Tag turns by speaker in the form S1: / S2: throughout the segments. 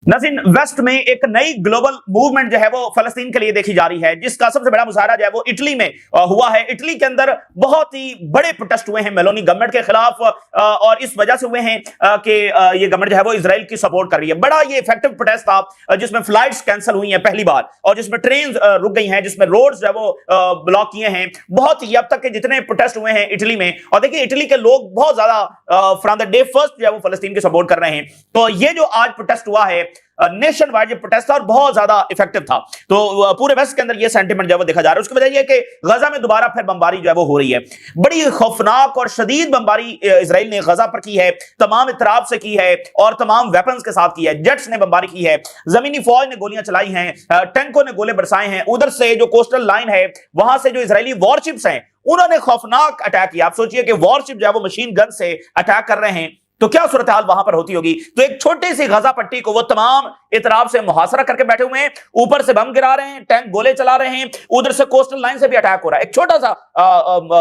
S1: नाज़रीन, वेस्ट में एक नई ग्लोबल मूवमेंट जो है वो फलस्तीन के लिए देखी जा रही है, जिसका सबसे बड़ा मुजाहरा जो है वो इटली में हुआ है। इटली के अंदर बहुत ही बड़े प्रोटेस्ट हुए हैं मेलोनी गवर्नमेंट के खिलाफ, और इस वजह से हुए हैं कि ये गवर्नमेंट जो है वो इजराइल की सपोर्ट कर रही है। बड़ा ये इफेक्टिव प्रोटेस्ट था जिसमें फ्लाइट्स कैंसिल हुई हैं पहली बार, और जिसमें ट्रेन रुक गई हैं, जिसमें रोड्स जो है वो ब्लॉक किए हैं। बहुत ही अब तक के जितने प्रोटेस्ट हुए हैं इटली में, और देखिए इटली के लोग बहुत ज्यादा फ्रॉम द डे फर्स्ट जो है वो फलस्तीन की सपोर्ट कर रहे हैं। तो ये जो आज प्रोटेस्ट हुआ है नेशन वाइड जो प्रोटेस्ट था और बहुत ज्यादा इफेक्टिव था, तो पूरे वेस्ट के अंदर ये सेंटीमेंट जो है वो देखा जा रहा है। उसकी वजह यह कि गजा में दोबारा फिर बमबारी जो है वो हो रही है। बड़ी खौफनाक और शदीद बमबारी इजराइल ने गजा पर की है, तमाम इतराब से की है और तमाम वेपन्स के साथ की है। जेट्स ने बमबारी की है, जमीनी फौज ने गोलियां चलाई हैं, टैंकों ने गोले बरसाए हैं। उधर से जो कोस्टल लाइन है वहां से जो इजरायली वॉरशिप्स हैं उन्होंने खौफनाक अटैक किया। आप सोचिए कि वॉरशिप जो है वो मशीन गन से अटैक कर रहे हैं, तो क्या सूरत हाल वहां पर होती होगी। तो एक छोटी सी गजा पट्टी को वो तमाम इतराब से मुहासरा करके बैठे हुए हैं, ऊपर से बम गिरा रहे हैं, टैंक गोले चला रहे हैं, उधर से कोस्टल लाइन से भी अटैक हो रहा है। एक छोटा सा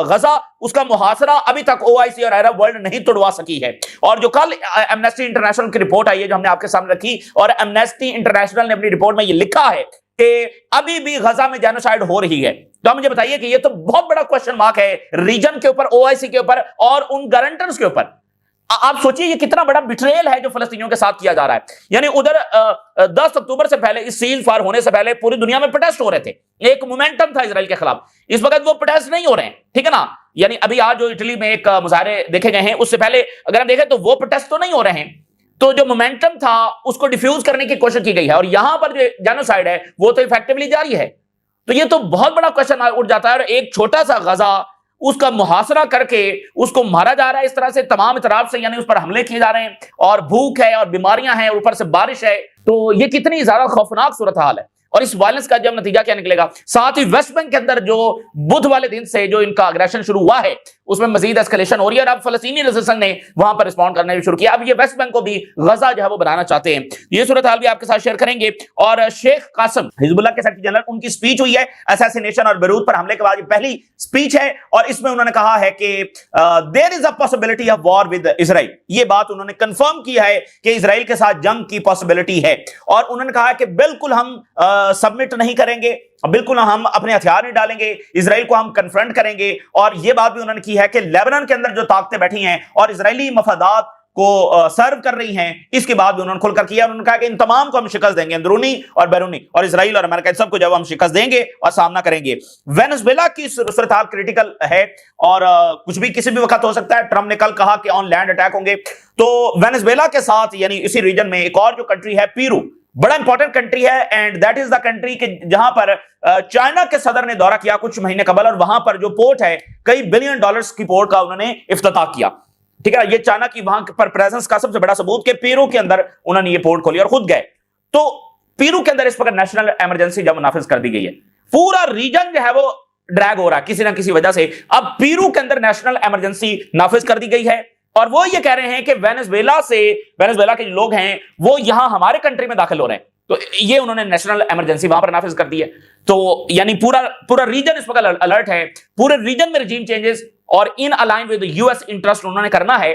S1: गजा, उसका मुहासरा अभी तक ओआईसी और अरब वर्ल्ड नहीं तोड़वा सकी है। और जो कल एमनेस्टी इंटरनेशनल की रिपोर्ट आई है जो हमने आपके सामने रखी, और एमनेस्टी इंटरनेशनल ने अपनी रिपोर्ट में यह लिखा है कि अभी भी गजा में जेनोसाइड हो रही है। तो आप मुझे बताइए कि यह तो बहुत बड़ा क्वेश्चन मार्क है रीजन के ऊपर, ओआईसी के ऊपर और उन गारंटर्स के ऊपर। आप सोचिए ये कितना बड़ा बिट्रेयल है जो फलस्तीनियों के साथ किया जा रहा है। यानी उधर 10 अक्टूबर से पहले, इस सीज फायर होने से पहले पूरी दुनिया में प्रोटेस्ट हो रहे थे, एक मोमेंटम था इजराइल के खिलाफ। इस वक्त वो प्रोटेस्ट नहीं हो रहे हैं, ठीक है ना। यानी अभी आज जो इटली में एक मुजाहरे देखे गए हैं, उससे पहले अगर हम देखें तो वो प्रोटेस्ट तो नहीं हो रहे हैं। तो जो मोमेंटम था उसको डिफ्यूज करने की कोशिश की गई है, और यहां पर जो जेनोसाइड है वो तो इफेक्टिवली जारी है। तो ये तो बहुत बड़ा क्वेश्चन उठ जाता है। और एक छोटा सा गजा, उसका मुहासरा करके उसको मारा जा रहा है इस तरह से तमाम तरफ से, यानी उस पर हमले किए जा रहे हैं, और भूख है और बीमारियां हैं, ऊपर से बारिश है। तो ये कितनी ज्यादा खौफनाक सूरत हाल है। और इस वायलेंस का जब नतीजा क्या निकलेगा। साथ ही वेस्ट बैंक के अंदर जो बुध वाले दिन से जो इनका अग्रेशन शुरू हुआ है उसमें मजीद एस्केलेशन हो रही है, और अब फलस्तीनी रेजिस्टेंस ने वहां पर रिस्पॉन्ड करना भी शुरू किया। अब ये वेस्ट बैंक को भी गजा जो है वो बनाना चाहते हैं। ये सूरत हाल भी आपके साथ शेयर करेंगे। और शेख कासिम, हिजबुल्लाह के सेक्रेटरी जनरल, उनकी स्पीच हुई है असैसिनेशन और बेरूत पर हमले के बाद, पहली स्पीच है, और इसमें उन्होंने कहा है कि there is a possibility of war with Israel. ये बात उन्होंने कंफर्म की है कि इजराइल के साथ जंग की पॉसिबिलिटी है, और उन्होंने कहा कि बिल्कुल हम सबमिट नहीं करेंगे, बिल्कुल हम अपने हथियार नहीं डालेंगे, इजराइल को हम कन्फ्रंट करेंगे। और यह बात भी उन्होंने की है कि लेबनान के अंदर जो ताकतें बैठी हैं और इजरायली मफादात को सर्व कर रही हैं, इसके बाद भी उन्होंने खुलकर किया। उन्होंने कहा कि इन तमाम को हम शिकस्त देंगे, अंदरूनी और बैरूनी, और इजराइल और अमेरिका सबको जब हम शिकस्त देंगे और सामना करेंगे। वेनेजुएला की सूरत हाल क्रिटिकल है, और कुछ भी किसी भी वक्त हो सकता है। ट्रंप ने कल कहा कि ऑन लैंड अटैक होंगे। तो वेनेजुएला के साथ यानी इसी रीजन में एक और जो कंट्री है पेरू, बड़ा इंपॉर्टेंट कंट्री है, and that is the country के जहां पर चाइना के सदर ने दौरा किया कुछ महीने कबल, और वहां पर जो पोर्ट है कई बिलियन डॉलर्स की पोर्ट का उन्होंने इफ्तिताह किया, ठीक है। ये चाइना की वहां पर प्रेजेंस का सबसे बड़ा सबूत कि पेरू के अंदर उन्होंने ये पोर्ट खोली और खुद गए। तो पेरू के अंदर इस वक्त नेशनल इमरजेंसी जब नाफिज कर दी गई है, पूरा रीजन जो है वो ड्रैग हो रहा है किसी ना किसी वजह से। अब पेरू के अंदर नेशनल इमरजेंसी नाफिज कर दी गई है, और वो ये कह रहे हैं कि वेनेजुएला के जो लोग हैं वो यहां हमारे कंट्री में दाखिल हो रहे हैं। तो ये उन्होंने नेशनल इमरजेंसी वहां पर नाफिज कर दी है। तो यानी पूरा रीजन इस वक्त अलर्ट है। पूरे रीजन में रजीम चेंजेस और इन अलाइन विद यूएस इंटरेस्ट उन्होंने करना है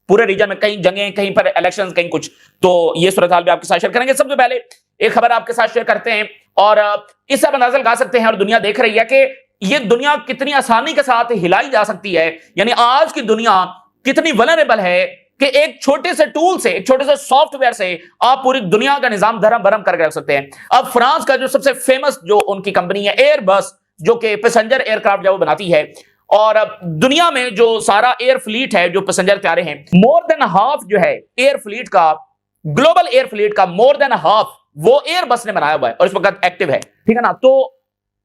S1: पूरे रीजन में, कहीं जंगें, कहीं पर इलेक्शंस, कहीं कुछ। तो ये सूरत हाल भी आपके साथ शेयर करेंगे। सबसे पहले एक खबर आपके साथ शेयर करते हैं, और इससे आप अंदाजा लगा सकते हैं, और दुनिया देख रही है कि ये दुनिया कितनी आसानी के साथ हिलाई जा सकती है। यानी आज की दुनिया कितनी वल्नरेबल है कि एक छोटे से टूल से, एक छोटे से सॉफ्टवेयर से आप पूरी दुनिया का निजाम धर्म भरम करके रख सकते हैं। अब फ्रांस का जो सबसे फेमस जो उनकी कंपनी है एयरबस, जो कि पैसेंजर एयरक्राफ्ट जो बनाती है, और अब दुनिया में जो सारा एयर फ्लीट है, जो पैसेंजर प्यारे हैं, मोर देन हाफ जो है एयर फ्लीट का, ग्लोबल एयर फ्लीट का मोर देन हाफ वो एयरबस ने बनाया हुआ है और इस वक्त एक्टिव है, ठीक है ना। तो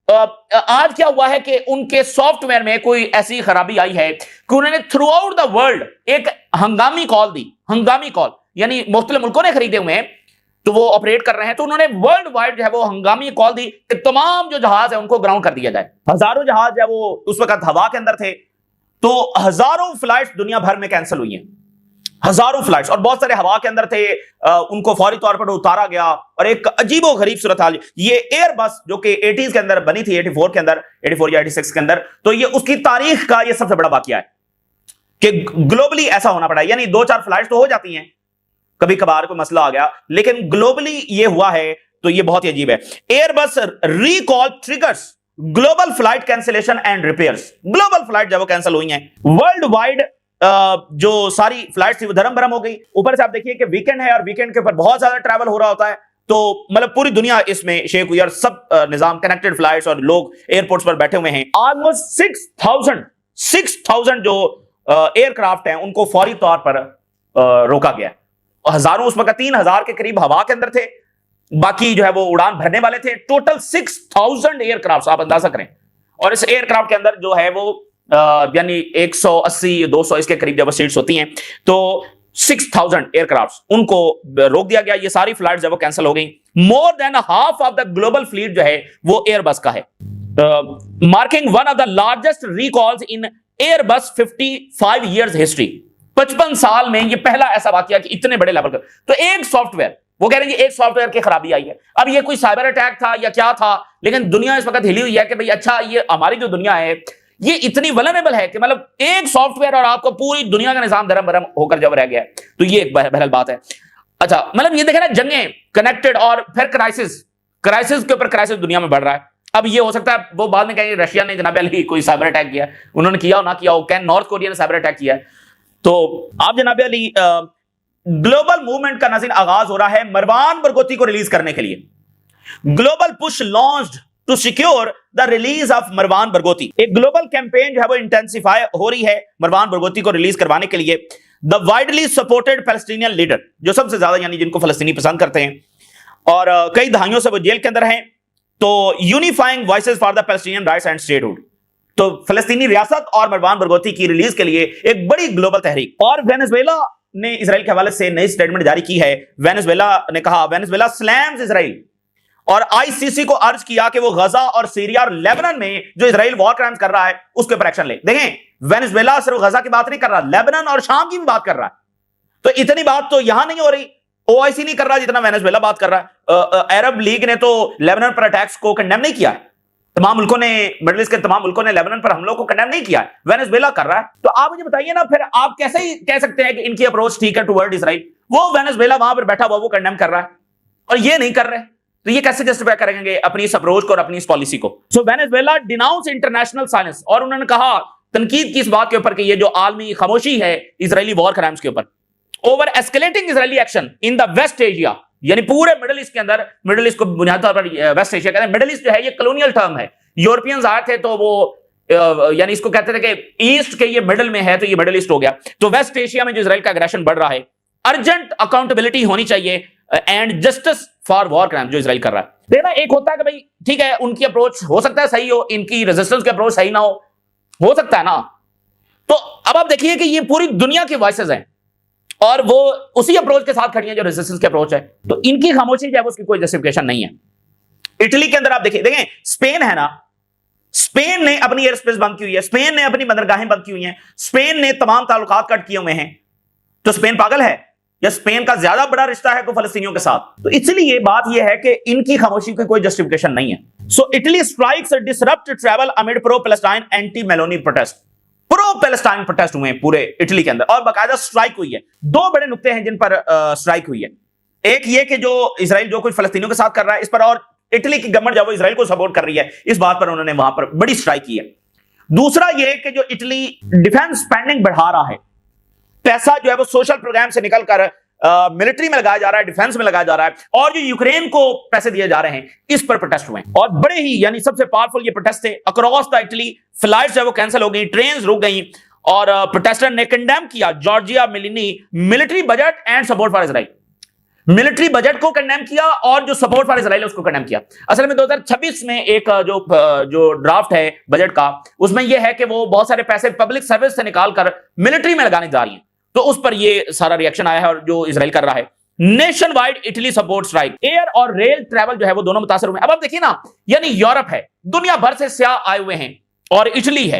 S1: आज क्या हुआ है कि उनके सॉफ्टवेयर में कोई ऐसी खराबी आई है कि उन्होंने थ्रू आउट द वर्ल्ड एक हंगामी कॉल दी। हंगामी कॉल यानी मुख्तलिफ मुल्कों ने खरीदे हुए हैं, तो वो ऑपरेट कर रहे हैं, तो उन्होंने वर्ल्ड वाइड जो है वो हंगामी कॉल दी कि तमाम जो जहाज है उनको ग्राउंड कर दिया जाए। हजारों जहाज जो है वो उस वक्त हवा के अंदर थे, तो हजारों फ्लाइट्स दुनिया भर में कैंसिल हुई हैं, हजारों फ्लाइट्स, और बहुत सारे हवा के अंदर थे, उनको फौरी तौर पर उतारा गया। और एक अजीबो गरीब सूरत हाल, ये एयरबस जो कि 80s के अंदर बनी थी, 84 के अंदर, 84 या 86 के अंदर, तो ये उसकी तारीख का ये सबसे बड़ा वाकया है कि ग्लोबली ऐसा होना पड़ा। यानी 2-4 फ्लाइट्स तो हो जाती हैं, कभी कभार कोई मसला आ गया, लेकिन ग्लोबली ये हुआ है तो ये बहुत ही अजीब है। Airbus recall triggers global flight cancellation and repairs. Global flight जब वो कैंसिल हुई हैं, वर्ल्ड वाइड जो सारी फ्लाइट्स थी वो धर्म भरम हो गई। ऊपर से आप देखिए कि वीकेंड है और वीकेंड के ऊपर बहुत ज्यादा ट्रैवल हो रहा होता है, तो मतलब पूरी दुनिया इसमें शेक हुई और सब निजाम कनेक्टेड फ्लाइट्स और लोग एयरपोर्ट्स पर बैठे हुए हैं। ऑलमोस्ट 6,000 जो एयरक्राफ्ट हैं उनको फौरी तौर पर रोका गया। हजारों, उस वक्त 3,000 के करीब हवा के अंदर थे, बाकी जो है वो उड़ान भरने वाले थे। टोटल 6,000 एयरक्राफ्ट आप अंदाजा करें। और इस एयरक्राफ्ट के अंदर जो है वो यानी 180-200 इसके करीब जब सीट्स होती हैं, तो 6,000 एयरक्राफ्ट उनको रोक दिया गया। ये सारी फ्लाइट जब वो कैंसिल हो गई। More than half of the global fleet जो है वो एयरबस का है, marking one of the largest recalls in Airbus 55 years history. 55 साल में ये पहला ऐसा वाकया कि इतने बड़े लेवल का। तो एक सॉफ्टवेयर, वो कह रहे हैं कि एक सॉफ्टवेयर की खराबी आई है। अब ये कोई साइबर अटैक था या क्या था, लेकिन दुनिया इस वक्त हिली हुई है कि भाई अच्छा, ये हमारी जो दुनिया है ये इतनी वल्नरेबल है कि मतलब एक सॉफ्टवेयर और आपको पूरी दुनिया का निजाम धर्म भरम होकर जब रह गया है, तो ये एक बहरहाल बात है। अच्छा, मतलब ये देखें ना, जंगें कनेक्टेड और फिर क्राइसिस के ऊपर क्राइसिस दुनिया में बढ़ रहा है। अब ये हो सकता है वो बाद में कहेंगे रशिया ने जनाब अली कोई साइबर अटैक किया, उन्होंने किया हो ना किया हो, कैन नॉर्थ कोरिया ने साइबर अटैक किया है। तो आप जनाब अली ग्लोबल मूवमेंट का नाज़रीन आगाज हो रहा है मरवान बरगोती को रिलीज करने के लिए। Global push launched to secure the release of Marwan Barghouti. एक ग्लोबल कैंपेन जो है वो इंटेंसिफाई हो रही है मरवान बरगोती को रिलीज करवाने के लिए। The widely supported Palestinian leader, जो सबसे ज्यादा यानी जिनको फलस्तीनी पसंद करते हैं और कई दहाइयों से वो जेल के अंदर हैं, तो unifying voices for the Palestinian rights and statehood, तो फलस्तीनी रियासत और मरवान बरगोती की रिलीज के लिए एक बड़ी ग्लोबल तहरीक। और वेनेजुएला ने इसराइल के हवाले से नई स्टेटमेंट जारी की है। वेनेजुएला ने कहा, वेनेजुएला स्लैम्स इसराइल और आईसीसी को अर्ज किया कि वो गजा और सीरिया और लेबनान में जो इसराइल वॉर क्राइम्स कर रहा है उसके ऊपर एक्शन ले। देखें, वेनेजुएला सिर्फ गजा की बात नहीं कर रहा, लेबनान और शाम की भी बात कर रहा है। तो इतनी बात तो यहां नहीं हो रही, ओआईसी नहीं कर रहा जितना वेनेजुएला बात कर रहा है। अरब लीग ने तो लेबनान पर अटैक्स को कंडेम नहीं किया है, तमाम मुल्कों ने, मिडिल ईस्ट के तमाम मुल्कों ने लेबनान पर हमलों को कंडेम नहीं किया है, वेनेजुएला कर रहा है। तो आप मुझे बताइए ना, फिर आप कैसे ही कह सकते हैं कि इनकी अप्रोच ठीक है टुवर्ड इसराइल? वो वेनेजुएला वहां पर बैठा हुआ वो कंडेम कर रहा है और ये नहीं कर रहे, तो ये कैसे जस्टिफाई करेंगे अपनी इस अप्रोच को और अपनी इस पॉलिसी को? सो वेनेजुएला डिनाउंस इंटरनेशनल साइलेंस, और उन्होंने कहा, तनकीद की इस बात के ऊपर कि ये जो आलमी खामोशी है इजरायली वॉर क्राइम्स के ऊपर, over escalating Israeli action in the West Asia, यानी पूरे मिडिल ईस्ट के अंदर, मिडिल ईस्ट को बुनियादी तौर पर वेस्ट एशिया कहते हैं। मिडिल ईस्ट जो है ये कॉलोनियल टर्म है, यूरोपियंस आए थे तो वो यानी इसको कहते थे कि ईस्ट के ये मिडिल में है तो ये मिडिल ईस्ट हो गया। तो वेस्ट एशिया में जो इजराइल का अग्रेशन बढ़ रहा है, अर्जेंट अकाउंटेबिलिटी होनी चाहिए and justice for war crime जो इजराइल कर रहा है। देखना, एक होता है कि भाई ठीक है उनकी अप्रोच हो सकता है सही हो, इनकी रेजिस्टेंस की अप्रोच सही ना हो सकता है ना। तो अब आप देखिए कि ये पूरी दुनिया की वॉइसेस हैं और वो उसी अप्रोच के साथ खड़ी है जो रेजिस्टेंस की अप्रोच है, तो इनकी खामोशी जो है उसकी कोई जस्टिफिकेशन नहीं है। इटली के अंदर आप देखिए, देखें स्पेन है ना, स्पेन ने अपनी एयर स्पेस बंद की हुई है, स्पेन ने अपनी बंदरगाहें बंद की हुई हैं, स्पेन ने तमाम ताल्लुकात कट किए हुए हैं। तो स्पेन पागल है या स्पेन का ज्यादा बड़ा रिश्ता है को फलस्तीनियों के साथ? तो इसलिए बात यह है कि इनकी खामोशी की कोई जस्टिफिकेशन नहीं है। So Italy strikes disrupt travel amid pro Palestine anti Meloni protest. Pro Palestine protest हुए हैं पूरे इटली के अंदर और बाकायदा स्ट्राइक हुई है। दो बड़े नुक्ते हैं जिन पर स्ट्राइक हुई है। एक ये कि जो इसराइल जो कुछ फलस्तीनियों के साथ कर रहा है इस पर, और इटली की गवर्नमेंट जब वो इसराइल को सपोर्ट कर रही है इस बात पर उन्होंने वहां पर बड़ी स्ट्राइक की है। दूसरा ये कि जो इटली डिफेंस स्पेंडिंग बढ़ा रहा है, पैसा जो है वो सोशल प्रोग्राम से निकलकर मिलिट्री में लगाया जा रहा है, डिफेंस में लगाया जा रहा है, और जो यूक्रेन को पैसे दिए जा रहे हैं इस पर प्रोटेस्ट हुए और बड़े ही यानी सबसे पावरफुल ये प्रोटेस्ट थे अक्रॉस द इटली। फ्लाइट्स जो है वो कैंसिल हो गई, ट्रेन रुक गई और प्रोटेस्टर ने कंडेम किया Giorgia Meloni military budget and support for Israel. Military budget को कंडेम किया और जो सपोर्ट फॉर इसराइल उसको कंडेम किया। असल में 2026 में एक जो ड्राफ्ट है बजट का, उसमें यह है कि वो बहुत सारे पैसे पब्लिक सर्विस से निकालकर मिलिट्री में लगाने जा रही है, तो उस पर ये सारा रिएक्शन आया है और जो इसराइल कर रहा है। Nation wide Italy support strike, air और रेल ट्रैवल जो है वो दोनों मुतासर हुए। अब आप देखिए ना, यानी यूरोप है, दुनिया भर से सियाह आए हुए हैं और इटली है,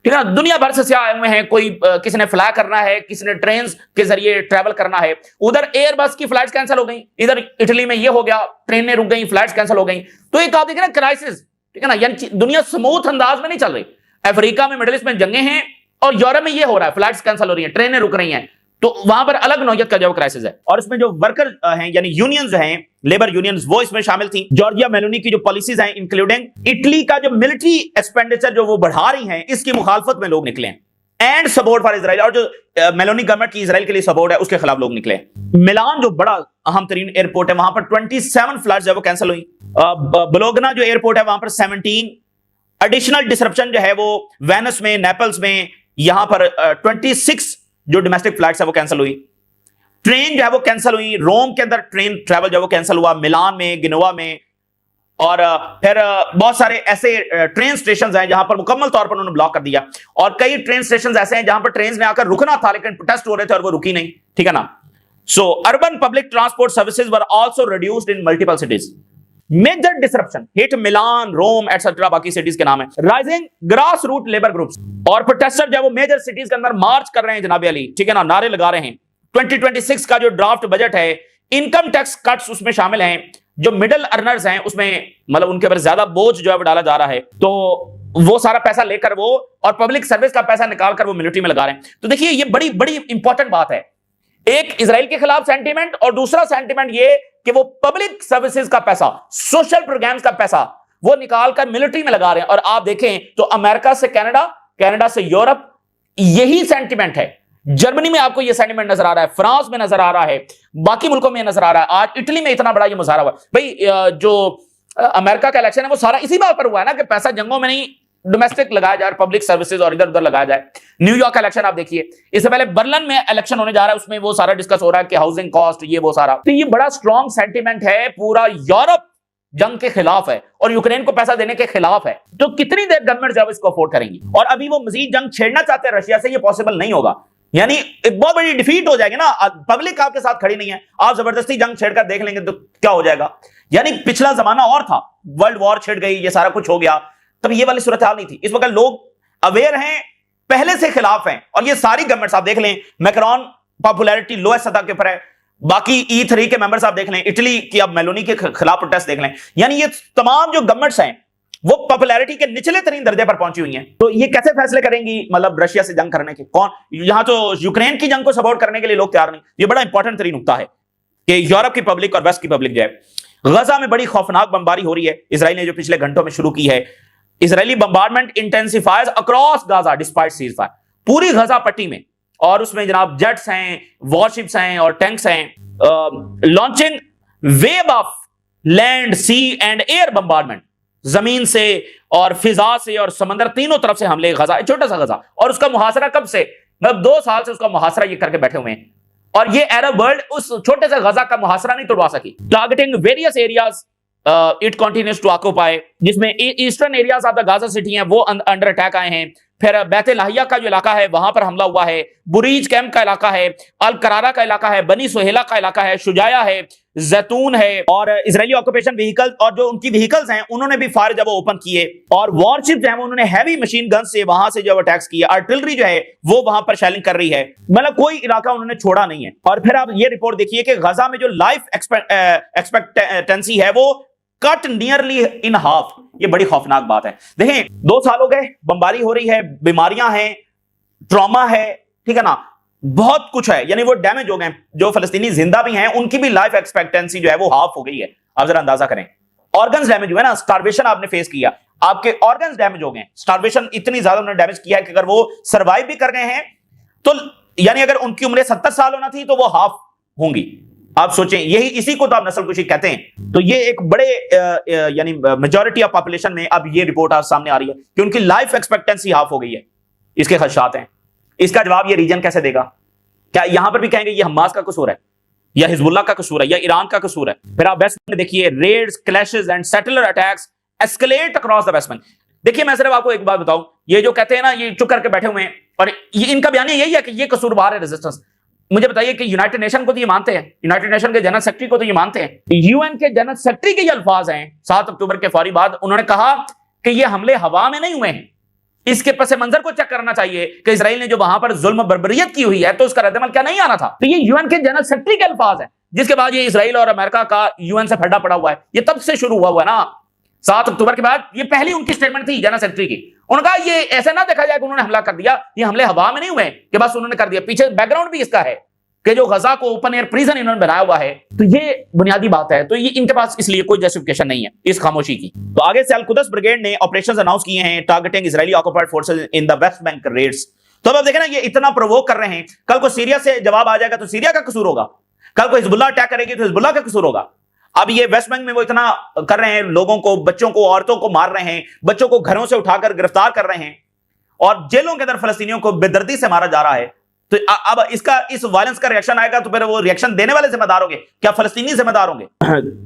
S1: ठीक है ना, दुनिया भर से सियाह आए हुए हैं। कोई किसी ने फ्लाई करना है, किसी ने ट्रेन के जरिए ट्रैवल करना है। उधर एयर बस की फ्लाइट्स कैंसिल हो गई, इधर इटली में ये हो गया, ट्रेनें रुक गई, फ्लाइट्स कैंसिल हो गई। तो एक आप देखिए ना क्राइसिस, ठीक है ना, यानी दुनिया स्मूथ अंदाज में नहीं चल रही। अफ्रीका में, मिडिल ईस्ट में जंगे हैं और यूरोप में ये हो रहा है, फ्लाइट्स कैंसिल हो रही हैं, ट्रेनें रुक रही हैं, तो वहां पर अलग नौयत का जो क्राइसिस है। और इसमें जो वर्कर हैं यानी यूनियंस जो हैं, लेबर यूनियंस, वो इसमें शामिल थी। जॉर्जिया मेलोनी की जो पॉलिसीज हैं, इंक्लूडिंग इटली का जो मिलिट्री एक्सपेंडिचर जो वो बढ़ा रही हैं, इसकी मुखालफत में लोग निकले हैं। एंड सपोर्ट फॉर इजराइल, और जो मेलोनी गवर्नमेंट की इजराइल के लिए सपोर्ट है, उसके खिलाफ लोग निकले। मिलान जो बड़ा अहम तरीन एयरपोर्ट है, वहां पर 27 फ्लाइट्स जो वो कैंसिल हुई। बोलोगना जो एयरपोर्ट है, वहां पर 17 एडिशनल डिसरप्शन जो है वो वेनिस में, नेपल्स में, यहां पर 26 जो डोमेस्टिक फ्लाइट्स है वो कैंसिल हुई। ट्रेन जो है वो कैंसिल हुई। रोम के अंदर ट्रेन ट्रैवल जो है वो कैंसिल हुआ, मिलान में, गिनोवा में, और फिर बहुत सारे ऐसे ट्रेन स्टेशन हैं जहां पर मुकम्मल तौर पर उन्होंने ब्लॉक कर दिया। और कई ट्रेन स्टेशन ऐसे हैं जहां पर ट्रेन ने आकर रुकना था, लेकिन प्रोटेस्ट हो रहे थे और वो रुकी नहीं, ठीक है ना। So urban public transport services were also reduced in multiple cities. Major disruption hit Milan, Rome etcetera, बाकी सिटीज के नाम है। Rising grass root labour groups, और प्रोटेस्टर जो है वो मेजर सिटीज के अंदर मार्च कर रहे हैं जनाब अली, ठीक है ना, नारे लगा रहे हैं। 2026 का जो ड्राफ्ट बजट है, इनकम टैक्स कट्स उसमें शामिल हैं। जो मिडिल अर्नर्स हैं उसमें मतलब उनके ऊपर ज्यादा बोझ जो है वो डाला जा रहा है, तो वो सारा पैसा लेकर वो, और पब्लिक सर्विस का पैसा निकालकर वो मिलिट्री में लगा रहे हैं। तो देखिए ये बड़ी बड़ी इंपॉर्टेंट बात है। एक इजराइल के खिलाफ सेंटीमेंट, और दूसरा सेंटीमेंट ये कि वो पब्लिक सर्विसेज का पैसा, सोशल प्रोग्राम्स का पैसा वो निकालकर मिलिट्री में लगा रहे हैं। और आप देखें तो अमेरिका से कनाडा, कनाडा से यूरोप, यही सेंटीमेंट है। जर्मनी में आपको यह सेंटीमेंट नजर आ रहा है, फ्रांस में नजर आ रहा है, बाकी मुल्कों में नजर आ रहा है। आज इटली में इतना बड़ा ये मुजाहरा हुआ। भाई जो अमेरिका का इलेक्शन है वो सारा इसी बात पर हुआ है ना कि पैसा जंगों में नहीं, डोमेस्टिक लगाया जाए, पब्लिक सर्विसेज और इधर उधर लगाया जाए। न्यूयॉर्क का इलेक्शन आप देखिए, इससे पहले बर्लिन में इलेक्शन होने जा रहा है, उसमें वो सारा डिस्कस हो रहा है कि हाउसिंग कॉस्ट, ये वो सारा। तो ये बड़ा स्ट्रॉन्ग सेंटीमेंट है। पूरा यूरोप जंग के खिलाफ है और यूक्रेन को पैसा देने के खिलाफ है। तो कितनी देर गवर्नमेंट जब इसको अफोर्ड करेंगी? और अभी वो मजीद जंग छेड़ना चाहते हैं रशिया से, ये पॉसिबल नहीं होगा। यानी एक बहुत बड़ी डिफीट हो जाएगी ना, पब्लिक आपके साथ खड़ी नहीं है, आप जबरदस्ती जंग छेड़कर देख लेंगे तो क्या हो जाएगा। यानी पिछला जमाना और था, वर्ल्ड वॉर छिड़ गई, ये सारा कुछ हो गया, तब ये वाली सूरत हाल नहीं थी। इस वक्त लोग अवेयर हैं, पहले से खिलाफ हैं। और ये सारी गवर्नमेंट्स आप देख लें, मैक्रोन पॉपुलैरिटी लोएस्ट सतह के ऊपर है, बाकी E3 के मेंबर्स आप देख लें, इटली की अब मेलोनी के खिलाफ प्रोटेस्ट देख लें। यानी ये तमाम जो गवर्नमेंट्स हैं वो पॉपुलैरिटी के निचले तरीन दर्जे पर पहुंची हुई हैं। तो ये कैसे फैसले करेंगी मतलब रशिया से जंग करने के? कौन यहां तो यूक्रेन की जंग को सपोर्ट करने के लिए लोग तैयार नहीं। ये बड़ा इंपॉर्टेंट तरीन नुकता है कि यूरोप की पब्लिक और वेस्ट की पब्लिक जो है, गजा में बड़ी खौफनाक बमबारी हो रही है, इसराइल ने जो पिछले घंटों में शुरू की है। Israeli bombardment intensifies across Gaza despite ceasefire, पूरी गजा पट्टी में। और उसमें जनाब जेट्स हैं, वॉरशिप्स हैं और टैंक्स हैं, launching wave of land, sea and air bombardment, जमीन से और फिजा से और समंदर, तीनों तरफ से हमले। गजा छोटा सा गजा, और उसका मुहासरा कब से, मतलब 2 साल से उसका मुहासरा ये करके बैठे हुए हैं। और ये अरब वर्ल्ड उस छोटे से गजा का मुहासरा नहीं तोड़वा सकी। Targeting various areas it continues to occupy, जिसमें eastern areas of the Gaza city हैं वो अंडर अटैक आए हैं। फिर बैत लाहिया का जो इलाका है वहां पर हमला हुआ है, बुरीज कैंप का इलाका है, अल करारा का इलाका है, बनी सुहेला का इलाका है, शुजाया है, जैतून है। और इजरायली ऑक्यूपेशन व्हीकल और जो उनकी व्हीकल्स हैं उन्होंने भी फायर जब ओपन किए, और वॉरशिप जो है उन्होंने हैवी मशीन गन से वहां से जब अटैक्स किए, आर्टिलरी जो है वो वहां पर शेलिंग कर रही है। मतलब कोई इलाका उन्होंने छोड़ा नहीं है। और फिर आप ये रिपोर्ट देखिए कि गजा में जो लाइफ एक्सपेक्टेंसी है वो कट नियरली इन हाफ। ये बड़ी खौफनाक बात है। देखें 2 साल हो गए, बमबारी हो रही है, बीमारियां हैं, ट्रॉमा है, ठीक है ना, बहुत कुछ है। यानी वो डैमेज हो गए। जो फलस्तीनी जिंदा भी हैं उनकी भी लाइफ एक्सपेक्टेंसी जो है वो हाफ हो गई है। आप जरा अंदाजा करें, ऑर्गन्स डैमेज हुए ना, स्टार्वेशन आपने फेस किया, आपके ऑर्गन्स डैमेज हो गए। स्टार्वेशन इतनी ज्यादा उन्होंने डैमेज किया है कि अगर वो सर्वाइव भी कर गए हैं तो यानी अगर उनकी उम्र 70 साल होना थी तो वो हाफ होंगी। आप सोचें, यही इसी को तो आप नस्लकुशी कहते हैं। तो ये एक बड़े यानी मेजॉरिटी ऑफ पॉपुलेशन में अब ये रिपोर्ट आज सामने आ रही है कि उनकी लाइफ एक्सपेक्टेंसी हाफ हो गई है। इसके खदशात हैं। इसका जवाब ये रीजन कैसे देगा? क्या यहां पर भी कहेंगे ये हमास का कसूर है, या हिजबुल्लाह का कसूर है, या ईरान का कसूर है? फिर आप वेस्ट में देखिए, raids, clashes and settler attacks escalate across the West Bank. देखिए मैं सिर्फ आपको एक बात बताऊं, ये जो कहते हैं ना ये चुप करके बैठे हुए हैं, और ये इनका बयान यही है कि ये कसूरवार है रेजिस्टेंस। मुझे बताइए कि यूनाइटेड नेशन को तो ये मानते हैं, यूनाइटेड नेशन के जनरल सेक्रेटरी को तो ये मानते हैं, यूएन के जनरल सेक्रेटरी के ये अल्फाज हैं 7 अक्टूबर के फौरी बाद। उन्होंने कहा कि ये हमले हवा में नहीं हुए हैं, इसके पस मंजर को चेक करना चाहिए कि इजराइल ने जो वहां पर जुल्म बर्बरियत की हुई है तो उसका रद्दमल क्या नहीं आना था। तो ये यूएन के जनरल सेक्रेटरी के अल्फाज हैं, जिसके बाद ये इजराइल और अमेरिका का यूएन से फड्डा पड़ा हुआ है। ये तब से शुरू हुआ है ना, 7 अक्टूबर के बाद ये पहली उनकी स्टेटमेंट थी जनरल सेक्रेटरी की। उनका ये ऐसा ना देखा जाए कि उन्होंने हमला कर दिया, ये हमले हवा में नहीं हुए कि बस उन्होंने कर दिया, पीछे बैकग्राउंड भी इसका है कि जो गजा को ओपन एयर प्रिजन इन्होंने बनाया हुआ है। तो ये बुनियादी बात है। तो ये इनके पास इसलिए कोई जस्टिफिकेशन नहीं है इस खामोशी की। तो आगे से अल-कुद्स ब्रिगेड ने ऑपरेशंस अनाउंस किए हैं targeting Israeli occupied forces in the West Bank raids. तो अब देखें ना, ये इतना प्रोवोक कर रहे हैं, कल को सीरिया से जवाब आ जाएगा तो सीरिया का कसूर होगा, कल को हिजबुल्लाह अटैक करेगी तो हिजबुल्लाह का कसूर होगा। अब ये वेस्ट बैंक में वो इतना कर रहे हैं, लोगों को, बच्चों को, औरतों को मार रहे हैं, बच्चों को घरों से उठाकर गिरफ्तार कर रहे हैं और जेलों के अंदर फलस्तीनियों को बेदर्दी से मारा जा रहा है। तो अब इसका, इस वायलेंस का रिएक्शन आएगा तो फिर वो रिएक्शन देने वाले जिम्मेदार होंगे, क्या फलस्तीनी जिम्मेदार होंगे?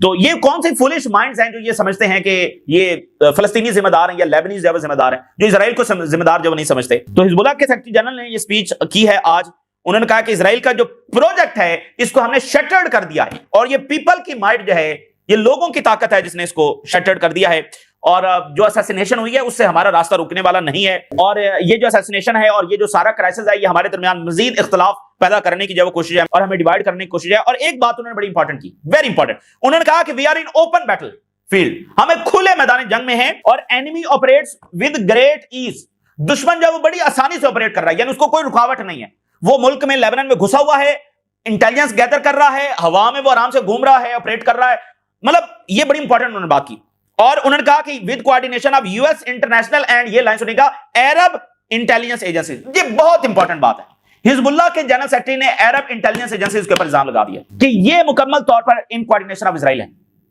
S1: तो ये कौन सी फुलिश माइंड्स हैं जो ये समझते हैं कि ये फलस्तीनी जिम्मेदार हैं या लेबनीज जिम्मेदार हैं, जो इजराइल को जिम्मेदार जो नहीं समझते। तो हिजबुल्लाह के सेक्रेटरी जनरल ने ये स्पीच की है आज। उन्होंने कहा कि इजराइल का जो प्रोजेक्ट है इसको हमने शटर्ड कर दिया है, और ये पीपल की माइट जो है, ये लोगों की ताकत है जिसने इसको शटर्ड कर दिया है, और जो असैसिनेशन हुई है उससे हमारा रास्ता रुकने वाला नहीं है। और ये जो असैसिनेशन है और ये जो सारा क्राइसिस है, ये हमारे दरमियान मजीद इख्तलाफ पैदा करने की जो कोशिश है और हमें डिवाइड करने की कोशिश है। और एक बात उन्होंने बड़ी इंपॉर्टेंट की, वेरी इंपॉर्टेंट, उन्होंने कहा कि we are in open battle field, हमें खुले मैदान जंग में है और enemy operates with great ease. दुश्मन जो वो बड़ी आसानी से ऑपरेट कर रहा है, यानी उसको कोई रुकावट नहीं है। वो मुल्क में, लेबनान में घुसा हुआ है, इंटेलिजेंस गैदर कर रहा है, हवा में वो आराम से घूम रहा है, ऑपरेट कर रहा है। मतलब ये बड़ी इंपॉर्टेंट उन्होंने बात की। और उन्होंने कहा कि with coordination of US international and, ये लाइन सुनिएगा, अरब इंटेलिजेंस एजेंसीज। ये बहुत इंपॉर्टेंट बात है। हिजबुल्लाह के जनरल सेक्रेटरी ने अरब इंटेलिजेंस एजेंसीज के ऊपर इल्जाम लगा दिया कि ये मुकम्मल तौर पर इन कोऑर्डिनेशन ऑफ इजराइल है।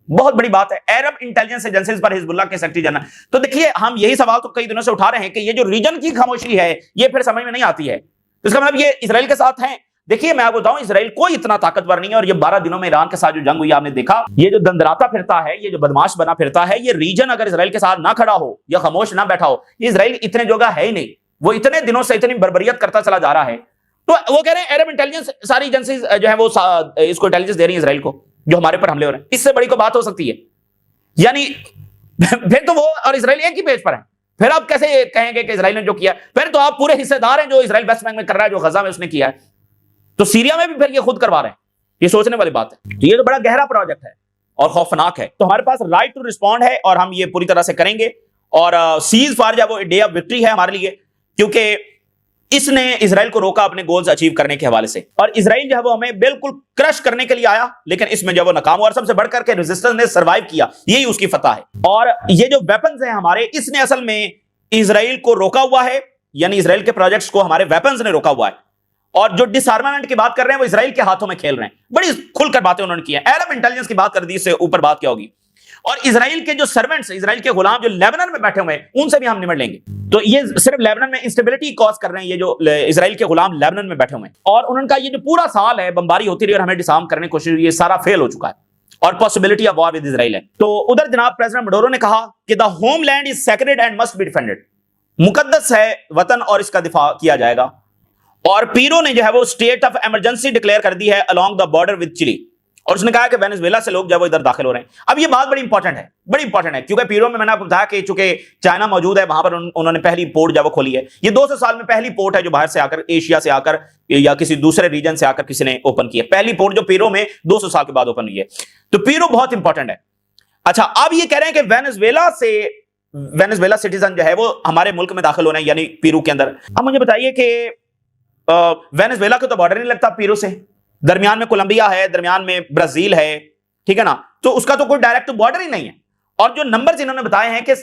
S1: बहुत बड़ी बात है, अरब इंटेलिजेंस एजेंसीज पर हिजबुल्लाह के सेक्रेटरी जनरल। तो देखिए, हम यही सवाल तो कई दिनों से उठा रहे हैं कि ये जो रीजन की खामोशी है ये फिर समझ में नहीं आती है। तो इसका मतलब ये इजराइल के साथ है। देखिए, मैं आपको बताऊं, इजराइल कोई इतना ताकतवर नहीं है, और ये 12 दिनों में ईरान के साथ जो जंग हुई आपने देखा, ये जो दंदराता फिरता है, ये जो बदमाश बना फिरता है, ये रीजन अगर इजराइल के साथ ना खड़ा हो या खामोश ना बैठा हो, ये इजराइल इतने जोगा है ही नहीं। वो इतने दिनों से इतनी बर्बरियत करता चला जा रहा है। तो वो कह रहे हैं अरब इंटेलिजेंस सारी एजेंसी जो है वो इसको इंटेलिजेंस दे रही है इजराइल को, जो हमारे पर हमले हो रहे हैं। इससे बड़ी कोई बात हो सकती है? यानी फिर तो वो और इजराइल एक ही पेज पर है। फिर आप कैसे कहेंगे कि इजराइल ने जो किया? फिर तो आप पूरे हिस्सेदार हैं जो इजराइल वेस्ट बैंक में कर रहा है, जो गजा में उसने किया है, तो सीरिया में भी फिर ये खुद करवा रहे हैं। ये सोचने वाली बात है। तो ये तो बड़ा गहरा प्रोजेक्ट है और खौफनाक है। तो हमारे पास राइट टू रिस्पॉन्ड है और हम ये पूरी तरह से करेंगे। और सीज फायर जो वो डे ऑफ विक्ट्री है हमारे लिए, क्योंकि इसने इजराइल को रोका अपने गोल्स अचीव करने के हवाले से। और इजराइल जो है वो हमें बिल्कुल क्रश करने के लिए आया, लेकिन इसमें जब वो नाकाम हुआ और सबसे बढ़कर के रेजिस्टेंस ने सर्वाइव किया, यही उसकी फतह है। और ये जो वेपन्स हैं हमारे, इसने असल में इजराइल को रोका हुआ है, यानी इजराइल के प्रोजेक्ट्स को हमारे वेपन्स ने रोका हुआ है। और जो डिसआर्मामेंट की बात कर रहे हैं वो इजराइल के हाथों में खेल रहे हैं। बड़ी खुलकर बातें उन्होंने की हैं। अरब इंटेलिजेंस की बात कर दी, इससे ऊपर बात क्या होगी? और इजराइल के जो सर्वेंट्स, इजराइल के गुलाम जो लेबनान में बैठे हुए हैं, उनसे भी हम निमट लेंगे। तो ये सिर्फ लेबनान में इंस्टेबिलिटी कॉज कर रहे हैं, ये जो इजराइल के गुलाम लेबनान में बैठे हुए हैं। और उनका ये जो पूरा साल है बमबारी होती रही और हमें डिसआर्म करने की कोशिश, ये सारा फेल हो चुका है और possibility of war with Israel है। तो उधर जनाब प्रेसिडेंट मडोरो ने कहा कि the homeland is sacred and must be defended. मुकद्दस है वतन और इसका दिफा किया जाएगा। और पीरो ने जो है वो स्टेट ऑफ इमरजेंसी डिक्लेयर कर दी है along the border with Chile. और उसने कहा कि वेनेजुएला से लोग जब वो इधर दाखिल हो रहे हैं। अब ये बात बड़ी इंपॉर्टेंट है, बड़ी इंपॉर्टेंट है, क्योंकि पीरो में मैंने आपको बताया कि चूंकि चाइना मौजूद है, वहां पर उन्होंने पहली पोर्ट जब वो खोली है। ये 200 साल में पहली पोर्ट है जो बाहर से आकर, एशिया से आकर या किसी दूसरे रीजन से आकर किसी ने ओपन की है। पहली पोर्ट जो पीरो में 200 साल के बाद ओपन हुई है। तो पीरो बहुत इंपॉर्टेंट है। अच्छा, अब ये कह रहे हैं कि वेनेजुएला सिटीजन जो है वो हमारे मुल्क में दाखिल हो रहे हैं, यानी पीरू के अंदर। अब मुझे बताइए कि वेनेजुएला को तो बॉर्डर नहीं लगता पीरू से, दरमियान में कोलंबिया है, दरमियान में ब्राजील है, ठीक है ना, तो उसका तो कोई डायरेक्ट बॉर्डर ही नहीं है। और जो नंबर्स इन्होंने बताए हैं कि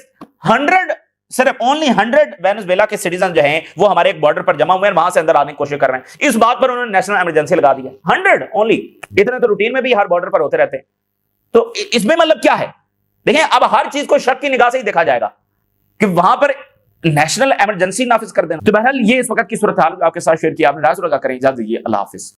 S1: 100, सिर्फ ओनली 100 वेनेजुएला के सिटीजन जो हैं वो हमारे एक बॉर्डर पर जमा हुए हैं, वहां से अंदर आने की कोशिश कर रहे हैं। इस बात पर उन्होंने नेशनल इमरजेंसी लगा दी है। 100 ओनली, इतने तो रूटीन में भी हर बॉर्डर पर होते रहते हैं। तो इसमें मतलब क्या है? देखिए, अब हर चीज को शक की निगाह से ही देखा जाएगा कि वहां पर नेशनल इमरजेंसी नाफिज कर देना। तो बहरहाल ये इस वक्त की सूरत हाल आपके साथ शेयर किया आपने। राज करें, इजाजत दीजिए, अल्लाह हाफिज।